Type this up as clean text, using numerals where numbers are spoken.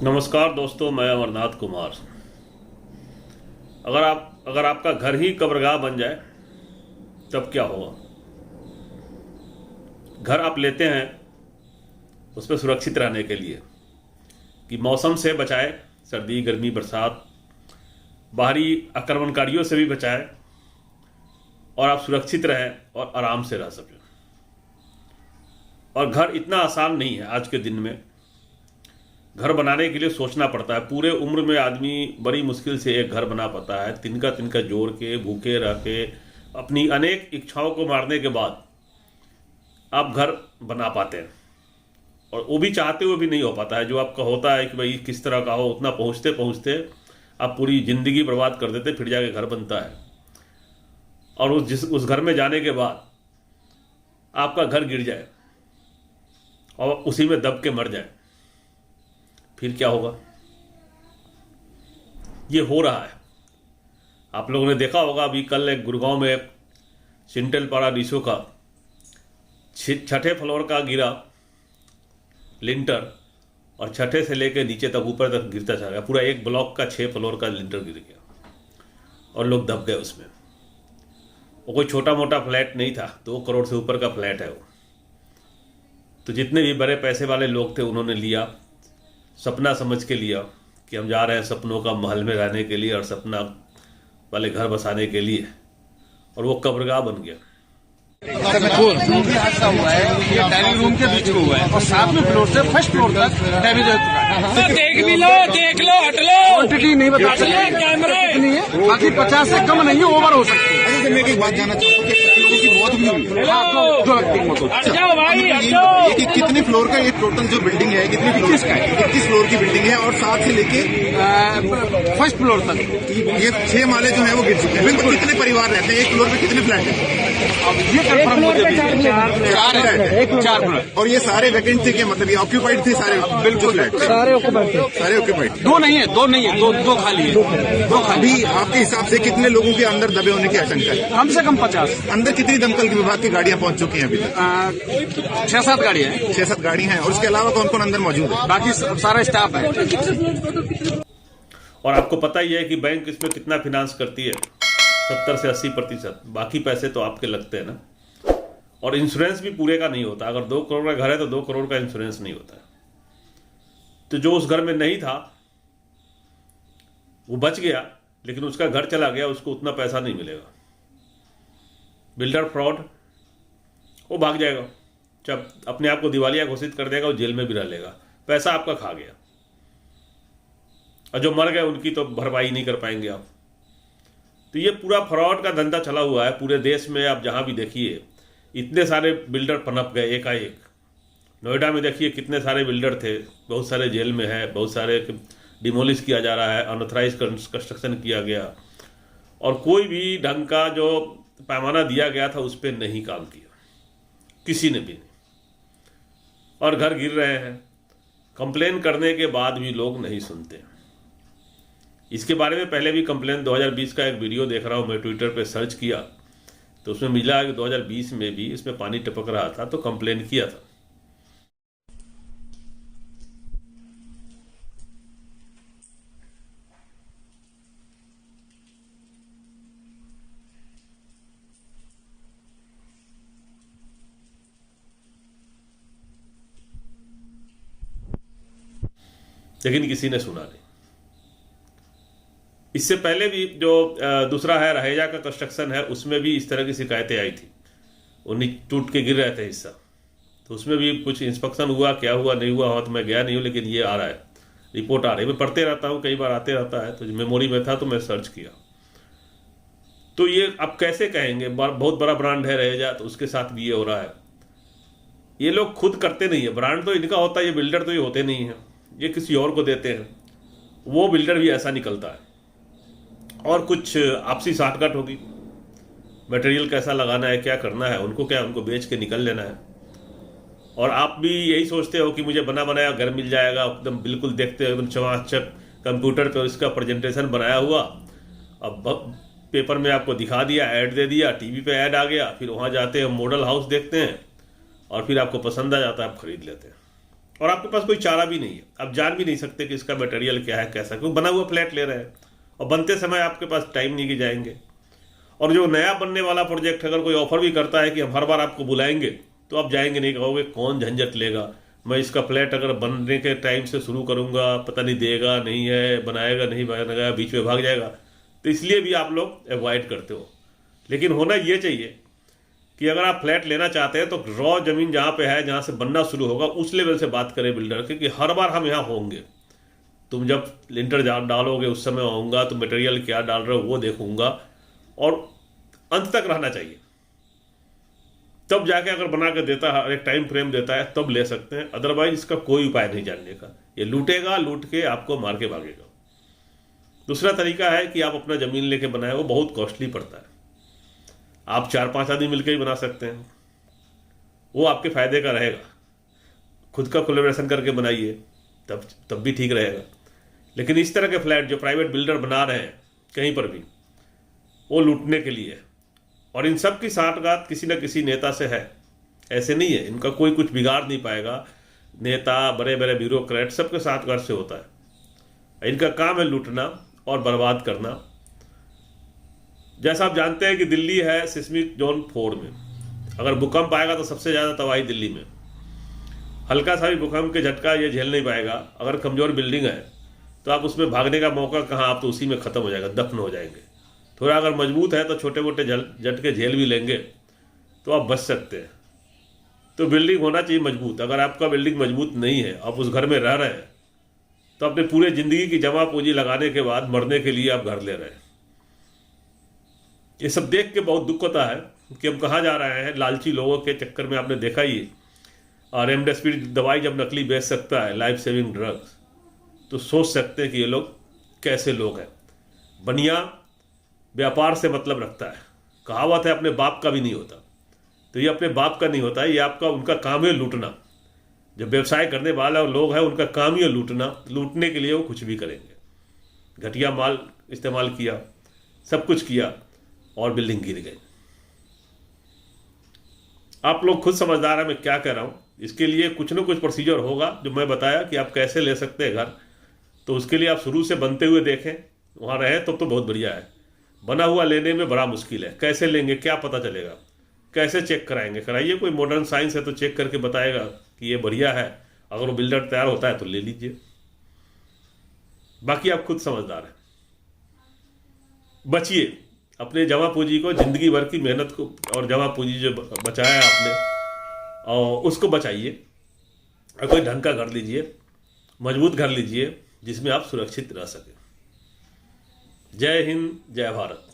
नमस्कार दोस्तों, मैं अमरनाथ कुमार। अगर आपका घर ही कब्रगाह बन जाए तब क्या होगा। घर आप लेते हैं उस पर सुरक्षित रहने के लिए कि मौसम से बचाए, सर्दी गर्मी बरसात, बाहरी आक्रमणकारियों से भी बचाए और आप सुरक्षित रहें और आराम से रह सकें। और घर इतना आसान नहीं है। आज के दिन में घर बनाने के लिए सोचना पड़ता है। पूरे उम्र में आदमी बड़ी मुश्किल से एक घर बना पाता है। तिनका तिनका जोड़ के, भूखे रह के, अपनी अनेक इच्छाओं को मारने के बाद आप घर बना पाते हैं। और वो भी चाहते हुए भी नहीं हो पाता है। जो आपका होता है कि भाई किस तरह का हो, उतना पहुँचते पहुँचते आप पूरी ज़िंदगी बर्बाद कर देते, फिर जाके घर बनता है। और उस घर में जाने के बाद आपका घर गिर जाए और उसी में दब के मर जाए, फिर क्या होगा। ये हो रहा है। आप लोगों ने देखा होगा, अभी कल एक गुड़गांव में एक सिंटेल पाराडीसो का 6ठे फ्लोर का गिरा लिंटर, और 6ठे से लेकर नीचे तक ऊपर तक गिरता चला गया। पूरा एक ब्लॉक का 6 फ्लोर का लिंटर गिर गया और लोग दब गए उसमें। वो कोई छोटा मोटा फ्लैट नहीं था, 2 करोड़ से ऊपर का फ्लैट है वो। तो जितने भी बड़े पैसे वाले लोग थे उन्होंने लिया, सपना समझ के लिया कि हम जा रहे हैं सपनों का महल में रहने के लिए और सपना वाले घर बसाने के लिए, और वो कब्रगाह बन गया। जो भी हादसा हुआ है ये डाइनिंग रूम के बीच में हुआ है और 7वें फ्लोर से फर्स्ट फ्लोर तक डैमेज हो चुका है। देख भी लो, देख लो, हट लो। क्वांटिटी नहीं बता सकते कैमरे कितनी है, बाकी 50 से कम नहीं है, ओवर हो सकती है। अच्छा, मैं एक बात जानना चाहता हूँ कि लोगों की मौत भी हुई है। जो व्यक्ति की मौत हुई। हट जाओ भाई, हट जाओ। ये कितने फ्लोर का ये टोटल जो बिल्डिंग है, कितने 21 का है? 21 फ्लोर की बिल्डिंग है और 7 से लेके फर्स्ट फ्लोर तक ये 6 माले जो है वो गिर चुके हैं। तो कितने परिवार रहते हैं एक फ्लोर पे, कितने फ्लैट है? अब ये कंफर्म हो जाए। 4 फ्लैट और ये सारे वैकेंट थे क्या? मतलब ये ऑक्यूपाइड थे सारे? बिल्कुल फ्लैट थे, सारे ऑक्यूपाइड। 2 नहीं है, 2 नहीं है, 2 खाली है। 2 खाली। अभी आपके हिसाब से कितने लोगों के अंदर दबे होने की आशंका है? कम से कम 50। अंदर कितनी दमकल विभाग की गाड़ियां पहुंच चुकी हैं अभी तक? 6-7 गाड़ियां हैं। 6-7 गाड़ी हैं। और उसके अलावा कौन कौन अंदर मौजूद है? बाकी सारा स्टाफ है। और आपको पता ही है कि बैंक इसमें कितना फिनांस करती है, 70 से 80%। बाकी पैसे तो आपके लगते हैं ना। और इंश्योरेंस भी पूरे का नहीं होता। अगर 2 करोड़ का घर है तो 2 करोड़ का इंश्योरेंस नहीं होता है। तो जो उस घर में नहीं था वो बच गया, लेकिन उसका घर चला गया, उसको उतना पैसा नहीं मिलेगा। बिल्डर फ्रॉड, वो भाग जाएगा, जब अपने आप को दिवालिया घोषित कर देगा, वो जेल में भी रह लेगा, पैसा आपका खा गया। और जो मर गए उनकी तो भरपाई नहीं कर पाएंगे आप। तो ये पूरा फ्रॉड का धंधा चला हुआ है पूरे देश में। आप जहाँ भी देखिए इतने सारे बिल्डर पनप गए एकाएक। नोएडा में देखिए कितने सारे बिल्डर थे, बहुत सारे जेल में है, बहुत सारे डिमोलिश किया जा रहा है, अनऑथराइज कंस्ट्रक्शन किया गया, और कोई भी ढंग का जो पैमाना दिया गया था उस पर नहीं काम किया, किसी ने भी नहीं। और घर गिर रहे हैं, कंप्लेन करने के बाद भी लोग नहीं सुनते। इसके बारे में पहले भी कंप्लेन 2020 का एक वीडियो देख रहा हूँ मैं, ट्विटर पे सर्च किया तो उसमें मिला कि 2020 में भी इसमें पानी टपक रहा था, तो कंप्लेन किया था। लेकिन किसी ने सुना नहीं। इससे पहले भी जो दूसरा है रहेजा का कंस्ट्रक्शन है, उसमें भी इस तरह की शिकायतें आई थी। वो टूट के गिर रहे थे हिस्सा, तो उसमें भी कुछ इंस्पेक्शन हुआ, क्या हुआ नहीं हुआ तो मैं गया नहीं हूँ, लेकिन ये आ रहा है, रिपोर्ट आ रही है। मैं पढ़ते रहता हूँ, कई बार आते रहता है, तो मेमोरी में था तो मैं सर्च किया। तो ये अब कैसे कहेंगे, बहुत बड़ा ब्रांड है रहेजा, तो उसके साथ भी ये हो रहा है। ये लोग खुद करते नहीं है, ब्रांड तो इनका होता है, ये बिल्डर तो ये होते नहीं हैं, ये किसी और को देते हैं। वो बिल्डर भी ऐसा निकलता है। और कुछ आपसी साठगांठ होगी, मटेरियल कैसा लगाना है, क्या करना है, उनको क्या, उनको बेच के निकल लेना है। और आप भी यही सोचते हो कि मुझे बना बनाया घर मिल जाएगा, एकदम बिल्कुल देखते हो एकदम चमाचक, कंप्यूटर पे इसका प्रेजेंटेशन बनाया हुआ, अब पेपर में आपको दिखा दिया, ऐड दे दिया, टीवी पे ऐड आ गया, फिर वहाँ जाते हैं, मॉडल हाउस देखते हैं, और फिर आपको पसंद आ जाता है, आप खरीद लेते हैं। और आपके पास कोई चारा भी नहीं है, आप जान भी नहीं सकते कि इसका मटेरियल क्या है कैसा, क्योंकि बना हुआ फ्लैट ले रहे हैं और बनते समय आपके पास टाइम नहीं कि जाएंगे। और जो नया बनने वाला प्रोजेक्ट अगर कोई ऑफर भी करता है कि हम हर बार आपको बुलाएंगे, तो आप जाएंगे नहीं, कहोगे कौन झंझट लेगा, मैं इसका फ्लैट अगर बनने के टाइम से शुरू करूंगा पता नहीं देगा नहीं है, बनाएगा नहीं बनाएगा, बीच में भाग जाएगा, तो इसलिए भी आप लोग अवॉइड करते हो। लेकिन होना ये चाहिए कि अगर आप फ्लैट लेना चाहते हैं तो रॉ जमीन जहाँ पे है, जहाँ से बनना शुरू होगा, उस लेवल से बात करें बिल्डर के कि हर बार हम यहाँ होंगे, तुम जब लिंटर डालोगे उस समय आऊँगा, तुम मटेरियल क्या डाल रहे हो वो देखूंगा, और अंत तक रहना चाहिए, तब जाके अगर बना के देता है, एक टाइम फ्रेम देता है, तब ले सकते हैं। अदरवाइज इसका कोई उपाय नहीं जानने का, ये लूटेगा, लूट के आपको मार के भागेगा। दूसरा तरीका है कि आप अपना जमीन लेके बनाए, वो बहुत कॉस्टली पड़ता है, आप 4-5 आदमी मिलकर ही बना सकते हैं, वो आपके फायदे का रहेगा। खुद का कोलैबोरेशन करके बनाइए, तब भी ठीक रहेगा। लेकिन इस तरह के फ्लैट जो प्राइवेट बिल्डर बना रहे हैं कहीं पर भी, वो लूटने के लिए है, और इन सब की साठगांठ किसी न किसी नेता से है, ऐसे नहीं है, इनका कोई कुछ बिगाड़ नहीं पाएगा। नेता, बड़े बड़े ब्यूरोक्रेट, सबके साठगांठ से होता है। इनका काम है लूटना और बर्बाद करना। जैसा आप जानते हैं कि दिल्ली है सिस्मिक जोन 4 में, अगर भूकंप आएगा तो सबसे ज़्यादा तबाही दिल्ली में। हल्का सा भी भूकंप के झटका ये झेल नहीं पाएगा। अगर कमज़ोर बिल्डिंग है तो आप उसमें भागने का मौका कहाँ, आप तो उसी में ख़त्म हो जाएगा, दफन हो जाएंगे। थोड़ा अगर मजबूत है तो छोटे मोटे झटके झेल भी लेंगे तो आप बच सकते हैं। तो बिल्डिंग होना चाहिए मजबूत। अगर आपका बिल्डिंग मजबूत नहीं है, आप उस घर में रह रहे हैं, तो अपने पूरे ज़िंदगी की जमा पूंजी लगाने के बाद मरने के लिए आप घर ले रहे हैं। ये सब देख के बहुत दुख होता है कि हम कहाँ जा रहे हैं। लालची लोगों के चक्कर में आपने देखा ही, और रेमडेसिविर दवाई जब नकली बेच सकता है, लाइफ सेविंग ड्रग्स, तो सोच सकते हैं कि ये लोग कैसे लोग हैं। बनिया व्यापार से मतलब रखता है, कहावत है अपने बाप का भी नहीं होता, तो ये अपने बाप का नहीं होता है, ये आपका उनका काम है लूटना। जब व्यवसाय करने वाला लोग हैं उनका काम ही है लूटना। लूटने के लिए वो कुछ भी करेंगे। घटिया माल इस्तेमाल किया, सब कुछ किया, और बिल्डिंग गिर गई। आप लोग खुद समझदार हैं मैं क्या कह रहा हूँ। इसके लिए कुछ ना कुछ प्रोसीजर होगा जो मैं बताया कि आप कैसे ले सकते हैं घर। तो उसके लिए आप शुरू से बनते हुए देखें, वहाँ रहें तो बहुत बढ़िया है। बना हुआ लेने में बड़ा मुश्किल है, कैसे लेंगे, क्या पता चलेगा, कैसे चेक कराएंगे। कराइए, कोई मॉडर्न साइंस है तो चेक करके बताएगा कि ये बढ़िया है। अगर वो बिल्डर तैयार होता है तो ले लीजिए, बाकी आप खुद समझदार हैं। बचिए अपने जमा पूंजी को, जिंदगी भर की मेहनत को और जमा पूंजी जो बचाया आपने, और उसको बचाइए और कोई ढंग का घर लीजिए, मजबूत घर लीजिए जिसमें आप सुरक्षित रह सकें। जय हिंद, जय भारत।